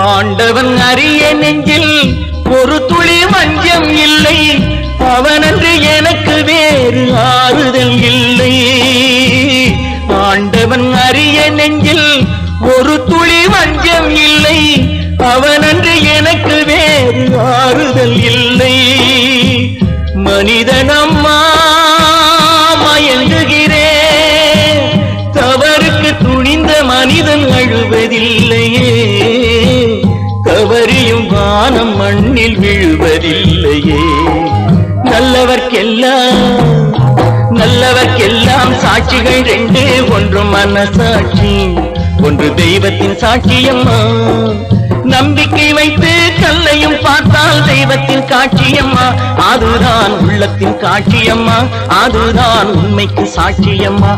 ஆண்டவன் அறிய நெஞ்சில் ஒரு துளி வஞ்சம் இல்லை, அவனன்று எனக்கு வேறு ஆறுதல் இல்லை. ஆண்டவன் அறிய நெஞ்சில் ஒரு துளி வஞ்சம் இல்லை, அவனன்று எனக்கு வேறு ஆறுதல் இல்லை. மனிதனம்மா மயங்குகிறேன், தவறுக்கு துணிந்த மனிதன் அழுவதில்லையே, தவறியும் வானம் மண்ணில் விழுவதில்லையே. நல்லவர்க்கெல்லாம் சாட்சிகள் ரெண்டு, ஒன்று மனசாட்சி, ஒன்று தெய்வத்தின் சாட்சியம்மா. நம்பிக்கை வைத்து கல்லையும் பார்த்தால் தெய்வத்தின் காட்சியம்மா, அதுதான் உள்ளத்தின் காட்சியம்மா, அதுதான் உண்மைக்கு சாட்சியம்மா.